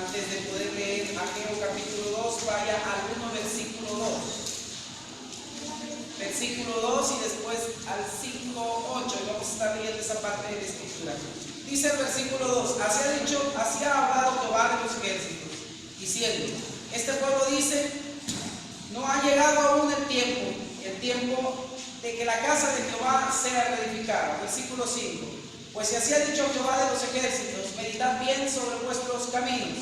antes de poder leer Ageo capítulo 2, vaya al 1 versículo 2. Versículo 2 y después al 5, 8. Y vamos a estar leyendo esa parte de la escritura. Dice el versículo 2: así ha hablado Jehová de los ejércitos, diciendo: este pueblo dice, no ha llegado aún el tiempo de que la casa de Jehová sea reedificada. Versículo 5: pues si así ha dicho Jehová de los ejércitos, meditad bien sobre vuestros caminos,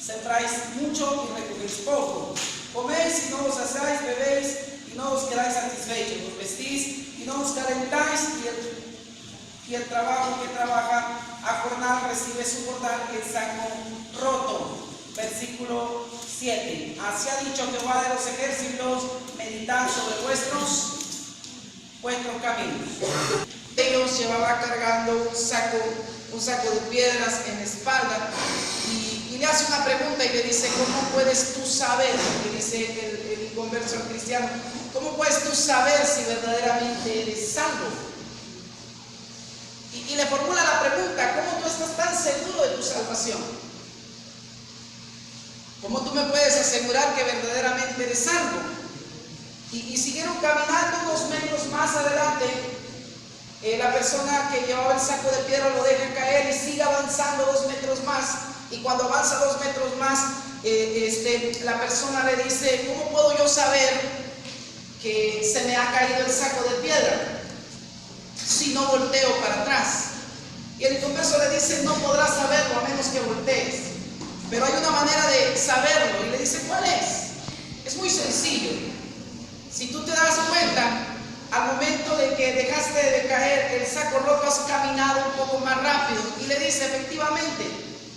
sembráis mucho y recogéis poco, coméis y no os saciáis, bebéis y no os quedáis satisfechos, os vestís y no os calentáis, y el trabajo que trabaja a jornal recibe su jornal en saco roto. Versículo 7: así ha dicho Jehová de los ejércitos, meditad sobre vuestros caminos. Ellos llevaba cargando un saco de piedras en la espalda, y le hace una pregunta y le dice: ¿cómo puedes tú saber? Le dice el inconverso al cristiano: ¿cómo puedes tú saber si verdaderamente eres salvo? Y le formula la pregunta: ¿cómo tú estás tan seguro de tu salvación? ¿Cómo tú me puedes asegurar que verdaderamente eres salvo? Y siguieron caminando unos metros más adelante. La persona que llevaba el saco de piedra lo deja caer y sigue avanzando 2 metros más. Y cuando avanza 2 metros más, la persona le dice: ¿cómo puedo yo saber que se me ha caído el saco de piedra si no volteo para atrás? Y el inconverso le dice: no podrás saberlo a menos que voltees, pero hay una manera de saberlo. Y le dice: ¿cuál es? Es muy sencillo. Si tú te das cuenta, al momento de que dejaste de caer el saco roto, has caminado un poco más rápido. Y le dice: efectivamente,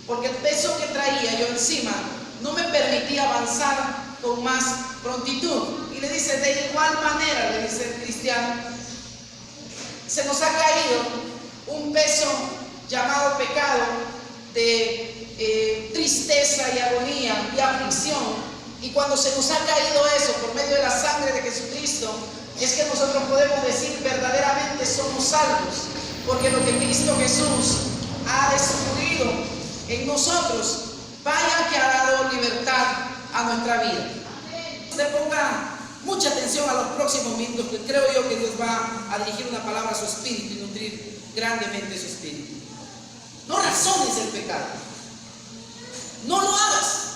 porque el peso que traía yo encima no me permitía avanzar con más prontitud. Y le dice: de igual manera, le dice el cristiano, se nos ha caído un peso llamado pecado de tristeza y agonía y aflicción. Y cuando se nos ha caído eso por medio de la sangre de Jesucristo, es que nosotros podemos decir verdaderamente somos salvos, porque lo que Cristo Jesús ha destruido en nosotros, vaya que ha dado libertad a nuestra vida. Usted ponga mucha atención a los próximos minutos, que creo yo que Dios va a dirigir una palabra a su espíritu y nutrir grandemente su espíritu. No razones el pecado, no lo hagas.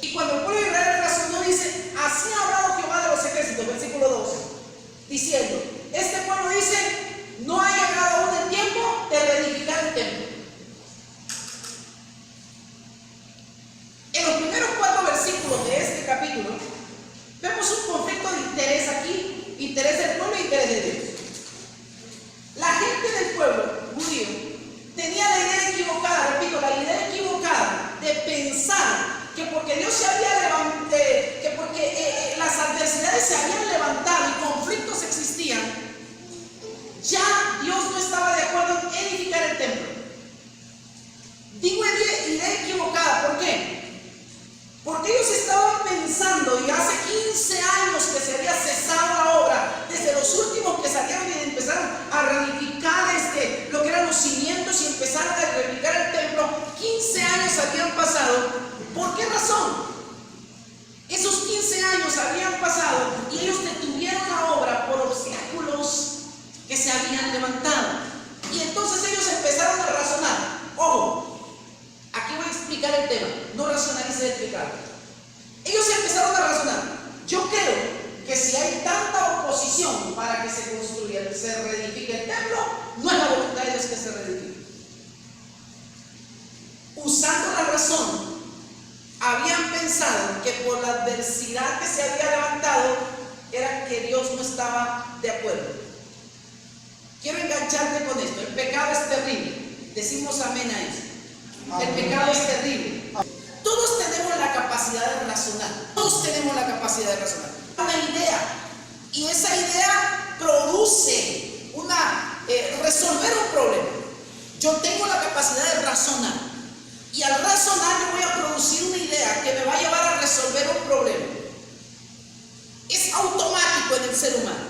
Y cuando el pueblo de Israel razonó, dice: así ha hablado Jehová de los ejércitos, versículo 12, diciendo: este pueblo dice, no ha llegado aún el tiempo de reedificar el templo. En los primeros 4 versículos de este capítulo vemos un conflicto de interés aquí: interés del pueblo e interés de Dios. La gente del pueblo judío tenía la idea equivocada, repito, la idea equivocada de pensar que porque Dios se había levantado, que porque las adversidades se habían levantado y conflictos existían, ya Dios no estaba de acuerdo en edificar el templo. Digo idea equivocada, ¿por qué? Porque ellos estaban pensando, y hace 15 años que se había cesado la obra, desde los últimos que salieron y empezaron a reedificar lo que eran los cimientos y empezaron a reedificar el templo. 15 años habían pasado. ¿Por qué razón? Esos 15 años habían pasado y ellos detuvieron la obra por obstáculos que se habían levantado. Y entonces ellos empezaron a razonar. Ojo, aquí voy a explicar el tema, no racionalice el pecado. Ellos empezaron a razonar: yo creo que si hay tanta oposición para que se construya, se reedifique el templo, no es la voluntad de Dios que se reedifique. Usando la razón, habían pensado que por la adversidad que se había levantado era que Dios no estaba de acuerdo. Quiero engancharte con esto: el pecado es terrible. Decimos amén a eso. El pecado es terrible. Todos tenemos la capacidad de razonar. Todos tenemos la capacidad de razonar. Una idea, y esa idea produce resolver un problema. Yo tengo la capacidad de razonar, y al razonar yo voy a producir una idea que me va a llevar a resolver un problema. Es automático en el ser humano.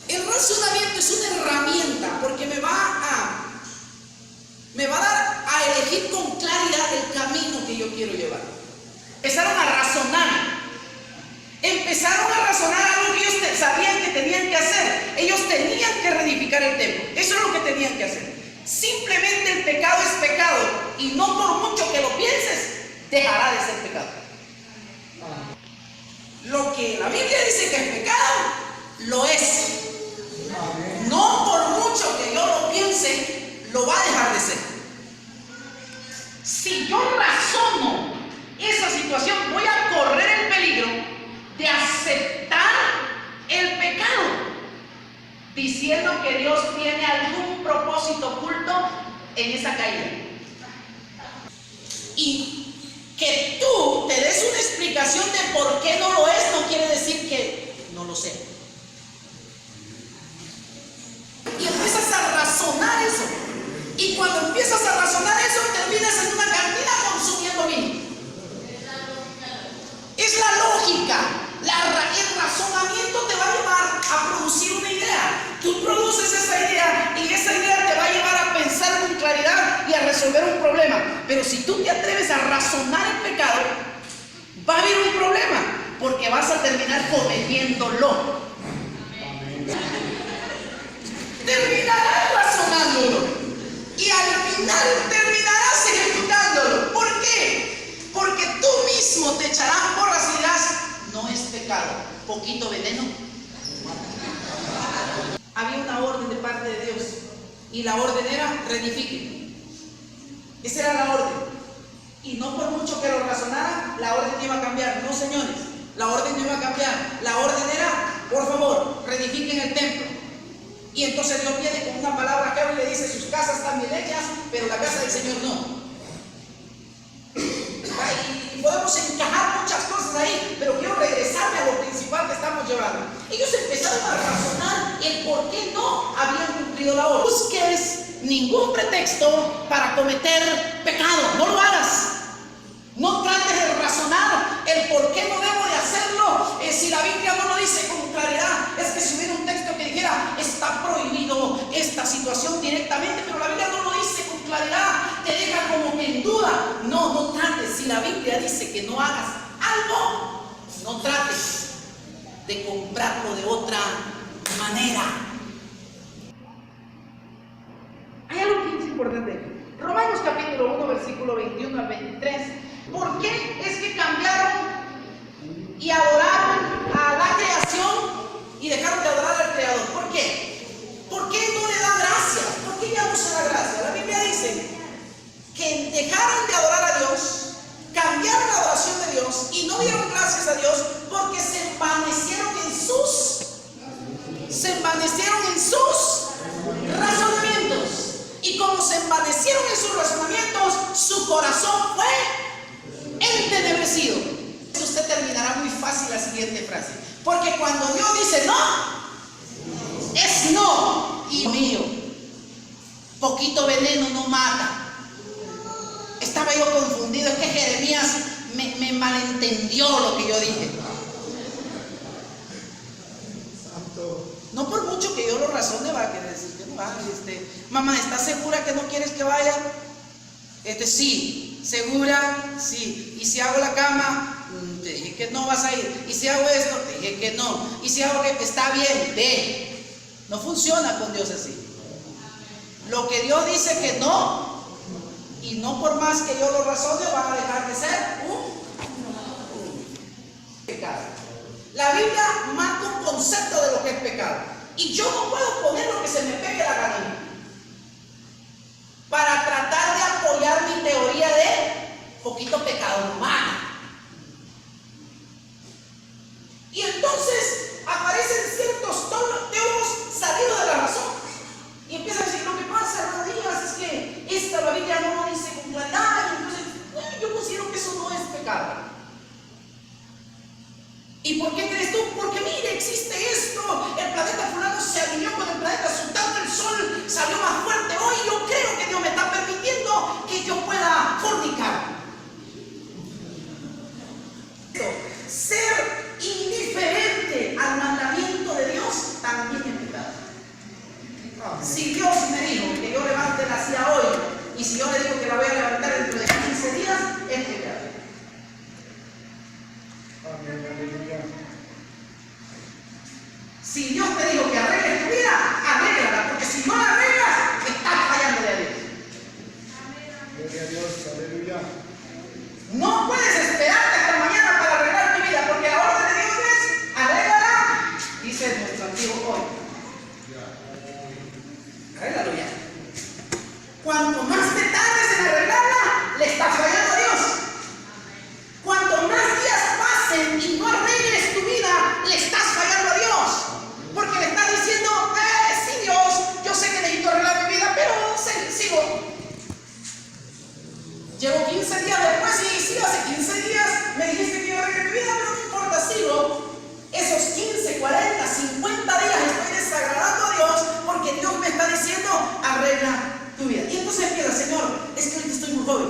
El razonamiento es una herramienta porque me va a dar a elegir con Simplemente el pecado es pecado y no por mucho que lo pienses, dejará de ser pecado. Lo que la Biblia dice que es pecado, lo es. No por mucho que yo lo piense, lo va a dejar de ser. Si yo razono esa situación, voy a correr el peligro de aceptar el pecado, diciendo que Dios tiene algún propósito oculto en esa caída. Y que tú te des una explicación de por qué no lo es, no quiere decir que no lo sé. Y empiezas a razonar eso. Y cuando empiezas a razonar eso, terminas en una cantina consumiendo vino. Es la lógica. El razonamiento te va a llevar a producir una idea. Tú produces esa idea y esa idea te va a llevar a pensar con claridad y a resolver un problema. Pero si tú te atreves a razonar el pecado, va a haber un problema, porque vas a terminar cometiéndolo. Terminarás razonándolo y al final terminarás ejecutándolo. ¿Por qué? Porque tú mismo te echarás porras y dirás: no es pecado, poquito veneno. Había una orden de parte de Dios y la orden era: reedifiquen. Esa era la orden. Y no por mucho que lo razonara, la orden iba a cambiar. No, señores, la orden no iba a cambiar. La orden era: por favor, reedifiquen el templo. Y entonces Dios viene con una palabra clave y le dice: sus casas están bien hechas, pero la casa del Señor no. Y podemos encajar muchas cosas ahí, pero quiero regresarme a lo principal que estamos llevando. Ellos empezaron a razonar el por qué no habían cumplido la orden. No busques ningún pretexto para cometer pecado, no lo hagas. No trates de razonar el por qué no debo de hacerlo. Si la Biblia no lo dice con claridad, es que si hubiera un texto que dijera: está prohibido esta situación directamente, pero la Biblia no lo dice con claridad, te deja como que en duda. No trates. Si la Biblia dice que no hagas algo, no trates de comprarlo de otra manera. Hay algo que es importante. Romanos capítulo 1, versículo 21 al 23. ¿Por qué es que cambiaron y adoraron a la creación y dejaron de adorar al Creador? ¿Por qué? ¿Por qué no le dan gracias? ¿Por qué ya no se da gracia? La Biblia dice que dejaron de adorar a Dios, cambiaron la adoración de Dios y no dieron gracias a Dios porque se envanecieron en sus razonamientos. Y como se envanecieron en sus razonamientos, su corazón fue entenebrecido. Usted terminará muy fácil la siguiente frase: porque cuando Dios dice no, es no. Y mío, poquito veneno no mata. Estaba yo confundido, es que Jeremías me malentendió lo que yo dije. No por mucho que yo lo razone va a querer decir que no va. Mamá, ¿estás segura que no quieres que vaya? Sí. ¿Segura? Sí. ¿Y si hago la cama? Te dije que no vas a ir. ¿Y si hago esto? Te dije que no. ¿Y si hago que está bien? Ve. No funciona con Dios así. Lo que Dios dice que no, y no por más que yo lo razone, va a dejar de ser un pecado. La Biblia marca un concepto de lo que es pecado. Y yo no puedo poner lo que se me pegue la gana para tratar de apoyar mi teoría de poquito pecado humano. Y entonces aparecen ciertos teólogos salidos de la razón y empiezan a decir: lo que pasa, hermano Díaz, es que la Biblia no lo dice con claridad. Entonces yo considero que eso no es pecado. ¿Y por qué crees tú? Porque mire, existe esto, el planeta fulano se alineó con el planeta sultano, el sol salió más fuerte hoy, yo creo que Dios me está permitiendo que yo pueda fornicar. Ser indiferente al mandamiento de Dios también es pecado. Si Dios me dijo que yo levante la silla hoy, y si yo le digo que la voy a levantar dentro de 15 días, es pecado. Cuanto más te tardes en arreglarla, le estás fallando a Dios. Cuanto más días pasen y no arregles tu vida, le estás fallando a Dios. Porque le estás diciendo, sí Dios, yo sé que necesito arreglar mi vida, pero sigo. Llevo 15 días después y sí, hace 15 días me dijiste que iba a arreglar mi vida, pero no importa, sigo. Esos 15, 40, 50 días estoy desagradando a Dios porque Dios me está diciendo, arregla tu vida. Y entonces empieza, Señor, es que ahorita estoy muy joven.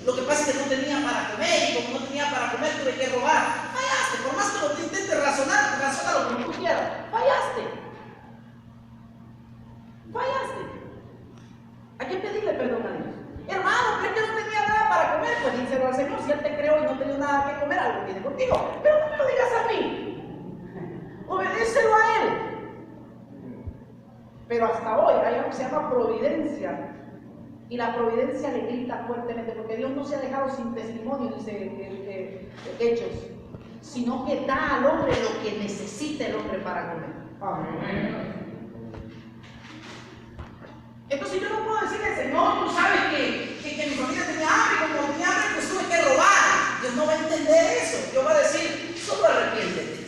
Lo que pasa es que no tenía para comer y como no tenía para comer tuve que robar. Fallaste, por más que lo intentes razonar, razónalo como tú quieras. Fallaste. Hay que pedirle perdón a Dios. Hermano, pero es que no tenía nada para comer. Pues díselo al Señor, si Él te creó y no tenía nada que comer, algo tiene contigo. Pero no me lo digas a mí. Obedécelo a Él. Pero hasta hoy hay algo que se llama providencia. Y la providencia le grita fuertemente, porque Dios no se ha dejado sin testimonio, dice Hechos, sino que da al hombre lo que necesita el hombre para comer. Amén. Entonces yo no puedo decirle, Señor, tú sabes que mi familia tenía hambre, y como tenía hambre, pues tuve que robar. Dios no va a entender eso. Dios va a decir, solo arrepiéntete.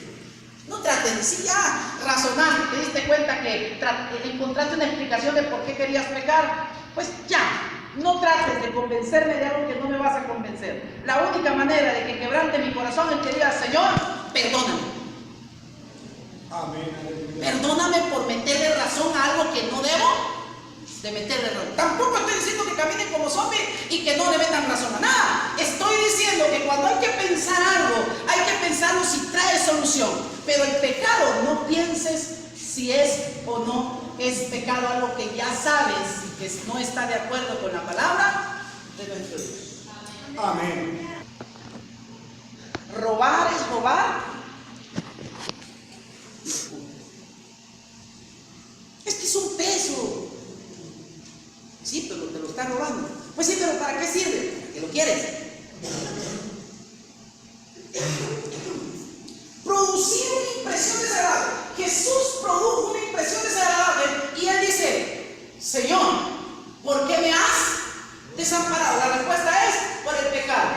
No trates, si ya razonaste, te diste cuenta que encontraste una explicación de por qué querías pecar, pues ya, no trates de convencerme de algo que no me vas a convencer. La única manera de que quebrante mi corazón es que digas, Señor, perdóname. Amén. Perdóname por meterle razón a algo que no debo de meterle razón. Tampoco estoy diciendo que caminen como zombies y que no le metan razón a nada. Estoy diciendo que cuando hay que pensar algo, hay que pensarlo si trae solución. Pero el pecado, no pienses si es o no es pecado, algo que ya sabes que no está de acuerdo con la palabra de nuestro Dios. Amén. Robar es robar. Es que es un peso. Sí, pero te lo está robando. Pues sí, pero ¿para qué sirve? ¿Para qué lo quieres? Producir una impresión desagradable. Jesús produjo una impresión desagradable y Él dice, Señor, ¿por qué me has desamparado? La respuesta es, por el pecado.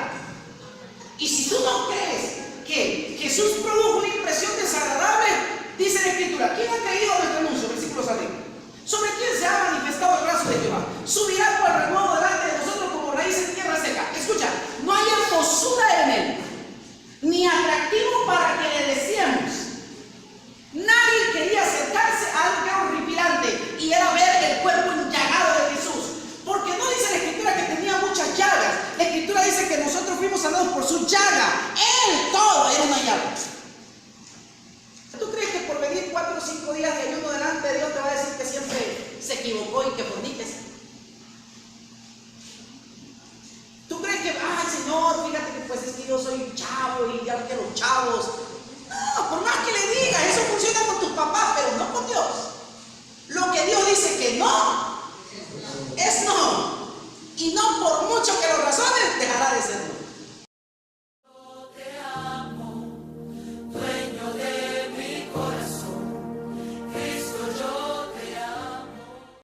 Y si tú no crees que Jesús produjo una impresión desagradable, dice la Escritura, ¿quién ha creído nuestro anuncio? Versículos arriba. ¿Sobre quién se ha manifestado el brazo de Jehová? Subirá por el renuevo delante de nosotros como raíz en tierra seca. Escucha, no hay hermosura en él, ni atractivo para que le deseemos. Nadie quería acercarse a algo que era horripilante y era ver el cuerpo enllagado de Jesús. Porque no dice la Escritura que tenía muchas llagas. La Escritura dice que nosotros fuimos sanados por su llaga. Él todo era una llaga. ¿Tú crees que por venir 4 o 5 días de ayuno delante de Dios te va a decir que siempre se equivocó y que forniques? ¿Tú crees que, Señor, fíjate que pues es que yo soy chavo y ya que los chavos? No, por más que le digas, eso funciona con tus papás, pero no con Dios. Lo que Dios